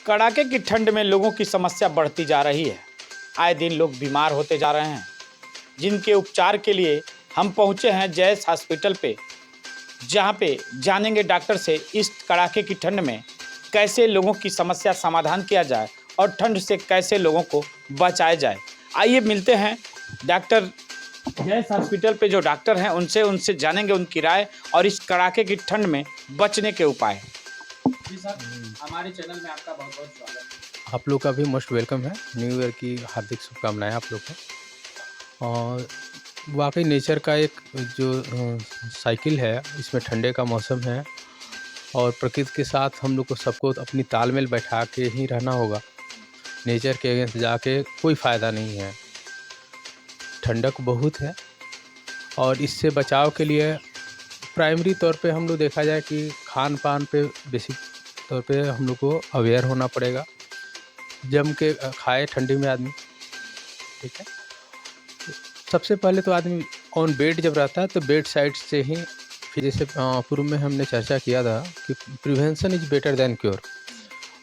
कड़ाके की ठंड में लोगों की समस्या बढ़ती जा रही है। आए दिन लोग बीमार होते जा रहे हैं, जिनके उपचार के लिए हम पहुंचे हैं जैस हॉस्पिटल पे, जहां पे जानेंगे डॉक्टर से इस कड़ाके की ठंड में कैसे लोगों की समस्या समाधान किया जाए और ठंड से कैसे लोगों को बचाया जाए। आइए मिलते हैं डॉक्टर जैस हॉस्पिटल पे जो डॉक्टर हैं उनसे उनसे जानेंगे उनकी राय और इस कड़ाके की ठंड में बचने के उपाय। जी सर, हमारे चैनल में आपका बहुत बहुत स्वागत है। आप लोग का भी मोस्ट वेलकम है। न्यू ईयर की हार्दिक शुभकामनाएं आप लोग को। और वाकई नेचर का एक जो साइकिल है, इसमें ठंडे का मौसम है और प्रकृति के साथ हम लोग को सबको अपनी तालमेल बैठा के ही रहना होगा। नेचर के अगेंस्ट जाके कोई फ़ायदा नहीं है। ठंडक बहुत है और इससे बचाव के लिए प्राइमरी तौर पे हम लोग देखा जाए कि खान पान पे बेसिक तौर पे हम लोग को अवेयर होना पड़ेगा। जम के खाए ठंडी में आदमी, ठीक है। सबसे पहले तो आदमी ऑन बेड जब रहता है तो बेड साइड से ही, फिर जैसे पूर्व में हमने चर्चा किया था कि prevention is better than cure.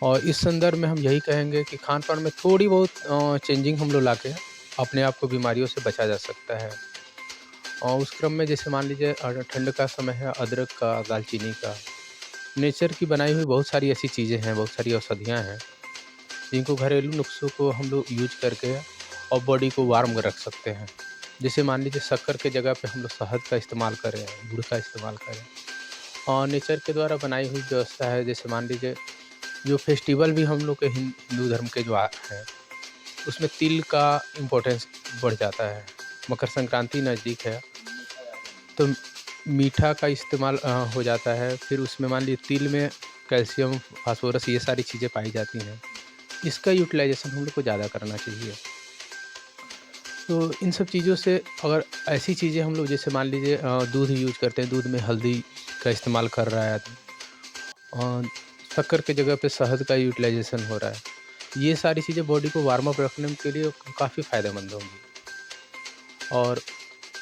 और इस संदर्भ में हम यही कहेंगे कि खान पान में थोड़ी बहुत चेंजिंग हम लोग ला के अपने आप को बीमारियों से बचा जा सकता है। और उस क्रम में जैसे मान लीजिए ठंड का समय है, अदरक का, दालचीनी का, नेचर की बनाई हुई बहुत सारी ऐसी चीज़ें हैं, बहुत सारी औषधियाँ हैं जिनको घरेलू नुस्खों को हम लोग यूज करके और बॉडी को वार्म रख सकते हैं। जैसे मान लीजिए शक्कर के जगह पे हम लोग शहद का इस्तेमाल करें, गुड़ का इस्तेमाल करें। और नेचर के द्वारा बनाई हुई व्यवस्था है, जैसे मान लीजिए जो फेस्टिवल भी हम लोग के हिंदू धर्म के जो हैं, उसमें तिल का इम्पोर्टेंस बढ़ जाता है। मकर संक्रांति नज़दीक है तो मीठा का इस्तेमाल हो जाता है। फिर उसमें मान लीजिए तिल में कैल्शियम, फास्फोरस, ये सारी चीज़ें पाई जाती हैं। इसका यूटिलाइजेशन हम लोग को ज़्यादा करना चाहिए। तो इन सब चीज़ों से अगर ऐसी चीज़ें हम लोग जैसे मान लीजिए दूध यूज करते हैं, दूध में हल्दी का इस्तेमाल कर रहा है आदमी और शक्कर की जगह पे शहद का यूटिलाइजेशन हो रहा है। ये सारी चीज़ें बॉडी को वार्म अप रखने के लिए काफ़ी फ़ायदेमंद होंगी। और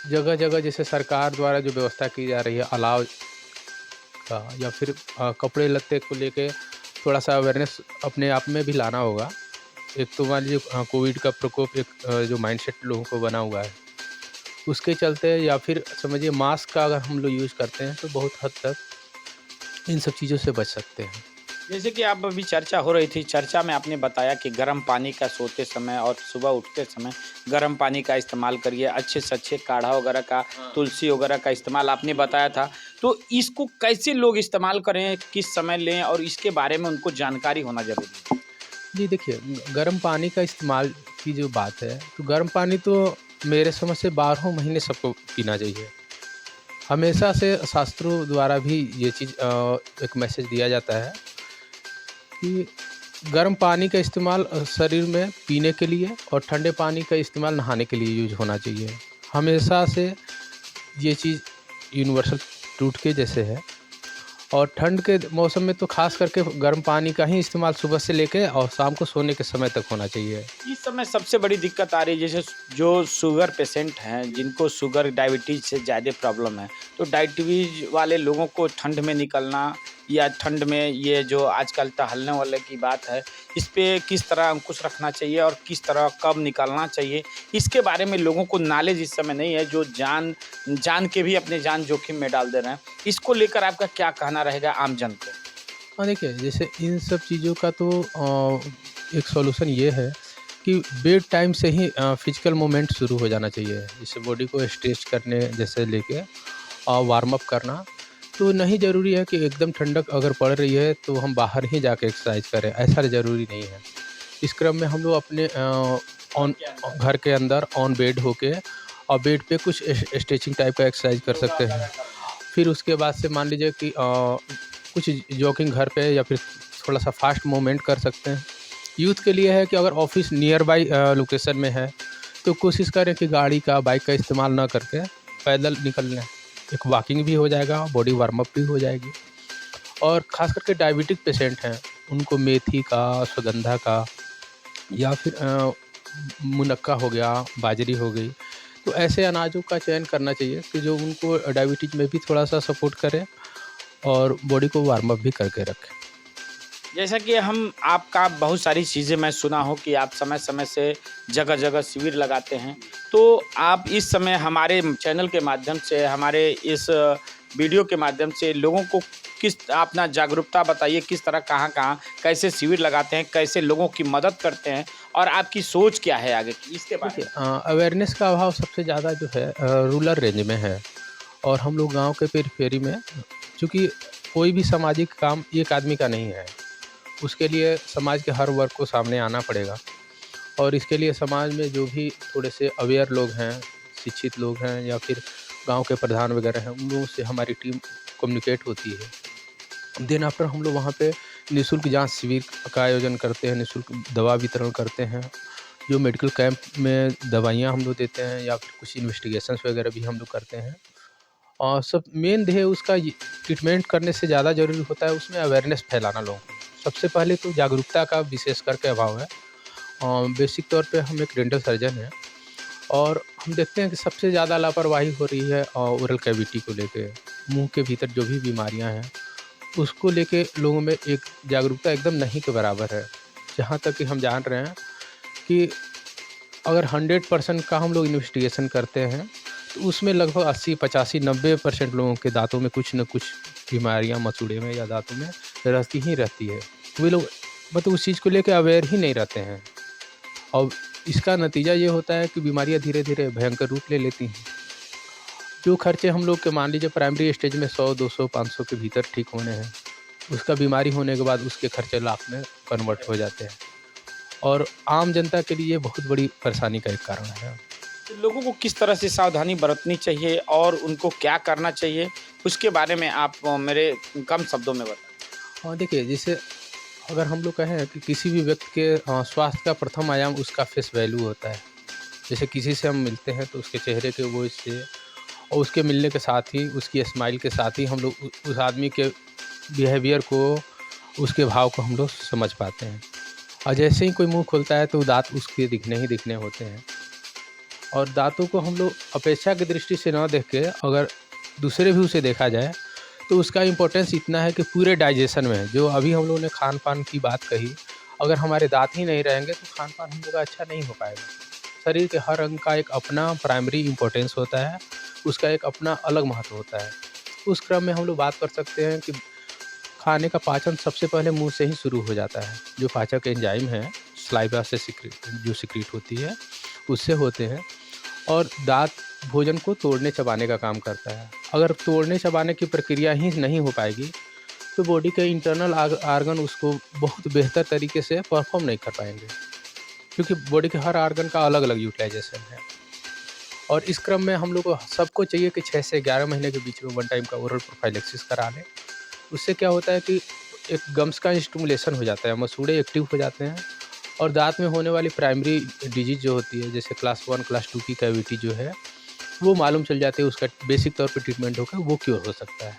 जगह-जगह जैसे सरकार द्वारा जो व्यवस्था की जा रही है अलाव का, या फिर कपड़े लत्ते को लेके थोड़ा-सा अवेयरनेस अपने आप में भी लाना होगा। एक तो मान लीजिए कोविड का प्रकोप एक जो माइंडसेट लोगों को बना हुआ है, उसके चलते, या फिर समझिए मास्क का अगर हम लोग यूज़ करते हैं तो बहुत हद तक इन सब चीज़ों से बच सकते हैं। जैसे कि आप अभी चर्चा हो रही थी, चर्चा में आपने बताया कि गर्म पानी का सोते समय और सुबह उठते समय गर्म पानी का इस्तेमाल करिए, अच्छे से अच्छे काढ़ा वगैरह का, तुलसी वगैरह का इस्तेमाल आपने बताया था। तो इसको कैसे लोग इस्तेमाल करें, किस समय लें और इसके बारे में उनको जानकारी होना ज़रूरी है? जी देखिए, गर्म पानी का इस्तेमाल की जो बात है, तो गर्म पानी तो मेरे समझ से 12 महीने सबको पीना चाहिए। हमेशा से शास्त्रों द्वारा भी ये चीज़ एक मैसेज दिया जाता है कि गर्म पानी का इस्तेमाल शरीर में पीने के लिए और ठंडे पानी का इस्तेमाल नहाने के लिए यूज़ होना चाहिए। हमेशा से ये चीज़ यूनिवर्सल ट्रूथ के जैसे है। और ठंड के मौसम में तो ख़ास करके गर्म पानी का ही इस्तेमाल सुबह से लेके और शाम को सोने के समय तक होना चाहिए। इस समय सबसे बड़ी दिक्कत आ रही है, जैसे जो शुगर पेशेंट हैं, जिनको शुगर डायबिटीज़ से ज़्यादा प्रॉब्लम है, तो डायबिटीज़ वाले लोगों को ठंड में निकलना या ठंड में ये जो आजकल टहलने वाले की बात है, इस पे किस तरह अंकुश रखना चाहिए और किस तरह कब निकलना चाहिए, इसके बारे में लोगों को नॉलेज इस समय नहीं है, जो जान जान के भी अपनी जान जोखिम में डाल दे रहे हैं। इसको लेकर आपका क्या कहना रहेगा आम जन को? हाँ, देखिए जैसे इन सब चीज़ों का तो एक सॉल्यूशन ये है कि बेड टाइम से ही फिजिकल मूवमेंट शुरू हो जाना चाहिए। जैसे बॉडी को स्ट्रेच करने जैसे लेके वार्म अप करना। तो नहीं ज़रूरी है कि एकदम ठंडक अगर पड़ रही है तो हम बाहर ही जाके एक्सरसाइज करें, ऐसा ज़रूरी नहीं है। इस क्रम में हम लोग अपने ऑन घर के अंदर ऑन बेड होके और बेड पे कुछ स्ट्रेचिंग टाइप का एक्सरसाइज कर सकते हैं। फिर उसके बाद से मान लीजिए कि कुछ जॉगिंग घर पे, या फिर थोड़ा-सा फास्ट मूवमेंट कर सकते हैं। यूथ के लिए है कि अगर ऑफ़िस नियर बाय लोकेशन में है, तो कोशिश करें कि गाड़ी का, बाइक का इस्तेमाल ना करके पैदल निकल लें। एक वॉकिंग भी हो जाएगा, बॉडी वार्म अप भी हो जाएगी। और ख़ास करके डायबिटिक पेशेंट हैं, उनको मेथी का, अश्वगंधा का, या फिर मुनक्का हो गया, बाजरी हो गई, तो ऐसे अनाजों का चयन करना चाहिए कि जो उनको डायबिटीज़ में भी थोड़ा-सा सपोर्ट करे और बॉडी को वार्म अप भी करके रखें। जैसा कि हम आपका बहुत सारी चीज़ें मैं सुना हूँ कि आप समय-समय से जगह-जगह शिविर लगाते हैं। तो आप इस समय हमारे चैनल के माध्यम से, हमारे इस वीडियो के माध्यम से लोगों को किस अपना जागरूकता बताइए, किस तरह कहाँ-कहाँ कैसे शिविर लगाते हैं, कैसे लोगों की मदद करते हैं और आपकी सोच क्या है आगे की? इसके बारे देखिए में। अवेयरनेस का अभाव सबसे ज़्यादा जो है रूरल रेंज में है और हम लोग गांव के पेरिफेरी में, चूँकि कोई भी सामाजिक काम एक आदमी का नहीं है, उसके लिए समाज के हर वर्ग को सामने आना पड़ेगा और इसके लिए समाज में जो भी थोड़े से अवेयर लोग हैं, शिक्षित लोग हैं या फिर गांव के प्रधान वगैरह हैं, उन लोगों से हमारी टीम कम्युनिकेट होती है। देन आफ्टर हम लोग वहाँ पे निःशुल्क जाँच शिविर का आयोजन करते हैं, निःशुल्क दवा वितरण करते हैं। जो मेडिकल कैंप में दवाइयाँ हम लोग देते हैं या फिर कुछ इन्वेस्टिगेशंस वगैरह भी हम लोग करते हैं। और सब मेन ध्येय उसका ये ट्रीटमेंट करने से ज़्यादा ज़रूरी होता है उसमें अवेयरनेस फैलाना लोगों को। सबसे पहले तो जागरूकता का विशेष करके अभाव है। बेसिक तौर पे हम एक डेंटल सर्जन हैं और हम देखते हैं कि सबसे ज़्यादा लापरवाही हो रही है ओरल कैविटी को लेके। मुँह के भीतर जो भी बीमारियाँ हैं, उसको लेके लोगों में एक जागरूकता एकदम नहीं के बराबर है। जहाँ तक कि हम जान रहे हैं कि अगर 100% का हम लोग इन्वेस्टिगेशन करते हैं, तो उसमें लगभग 80, 85, 90% लोगों के दाँतों में कुछ न कुछ बीमारियाँ मसूड़े में या दाँतों में रहती ही रहती है। वे लोग मतलब उस चीज़ को लेके अवेयर ही नहीं रहते हैं और इसका नतीजा ये होता है कि बीमारियाँ धीरे-धीरे भयंकर रूप ले लेती हैं। जो खर्चे हम लोग के मान लीजिए प्राइमरी स्टेज में 100, 200, 500 के भीतर ठीक होने हैं, उसका बीमारी होने के बाद उसके खर्चे लाख में कन्वर्ट हो जाते हैं और आम जनता के लिए बहुत बड़ी परेशानी का एक कारण है। तो लोगों को किस तरह से सावधानी बरतनी चाहिए और उनको क्या करना चाहिए, उसके बारे में आप मेरे कम शब्दों में बताएँ? और देखिए जैसे अगर हम लोग कहें कि किसी भी व्यक्ति के स्वास्थ्य का प्रथम आयाम उसका फेस वैल्यू होता है। जैसे किसी से हम मिलते हैं तो उसके चेहरे के वो इससे और उसके मिलने के साथ ही उसकी स्माइल के साथ ही हम लोग उस आदमी के बिहेवियर को, उसके भाव को हम लोग समझ पाते हैं। और जैसे ही कोई मुँह खोलता है तो दाँत उसके दिखने ही दिखने होते हैं। और दाँतों को हम लोग अपेक्षा की दृष्टि से ना देख के अगर दूसरे भी उसे देखा जाए, तो उसका इम्पोर्टेंस इतना है कि पूरे डाइजेशन में जो अभी हम लोगों ने खान-पान की बात कही, अगर हमारे दाँत ही नहीं रहेंगे तो खान-पान हम लोग का अच्छा नहीं हो पाएगा। शरीर के हर अंग का एक अपना प्राइमरी इम्पोर्टेंस होता है, उसका एक अपना अलग महत्व होता है। उस क्रम में हम लोग बात कर सकते हैं कि खाने का पाचन सबसे पहले मुँह से ही शुरू हो जाता है। जो पाचक एंजाइम है, सलाइवा से सिक्रीट होती है, उससे होते हैं और दाँत भोजन को तोड़ने चबाने का काम करता है। अगर तोड़ने चबाने की प्रक्रिया ही नहीं हो पाएगी, तो बॉडी के इंटरनल आर्गन उसको बहुत बेहतर तरीके से परफ़ॉर्म नहीं कर पाएँगे, क्योंकि बॉडी के हर आर्गन का अलग-अलग यूटिलाइज़ेशन है। और इस क्रम में हम लोग को सबको चाहिए कि 6 से 11 महीने के बीच में 1 टाइम का ओरल प्रोफाइलैक्सिस करा लें। उससे क्या होता है कि एक गम्स का स्टिमुलेशन हो जाता है, मसूड़े एक्टिव हो जाते हैं और दाँत में होने वाली प्राइमरी डिजीज़ जो होती है, जैसे क्लास 1, क्लास 2 की कैविटी जो है, वो मालूम चल जाती है, उसका बेसिक तौर पे ट्रीटमेंट होकर वो क्योर हो सकता है।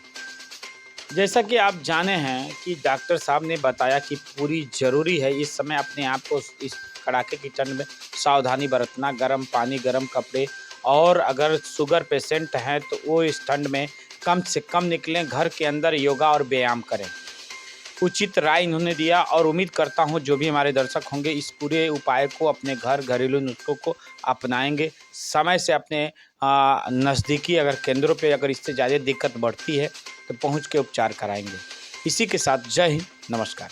जैसा कि आप जाने हैं कि डॉक्टर साहब ने बताया कि पूरी ज़रूरी है इस समय अपने आप को इस कड़ाके की ठंड में सावधानी बरतना, गर्म पानी, गर्म कपड़े और अगर शुगर पेशेंट हैं तो वो इस ठंड में कम से कम निकलें, घर के अंदर योगा और व्यायाम करें। उचित राय इन्होंने दिया और उम्मीद करता हूँ जो भी हमारे दर्शक होंगे इस पूरे उपाय को अपने घर घरेलू नुस्खों को अपनाएंगे। समय से अपने नज़दीकी अगर केंद्रों पे अगर इससे ज़्यादा दिक्कत बढ़ती है तो पहुँच के उपचार कराएंगे। इसी के साथ जय हिंद, नमस्कार।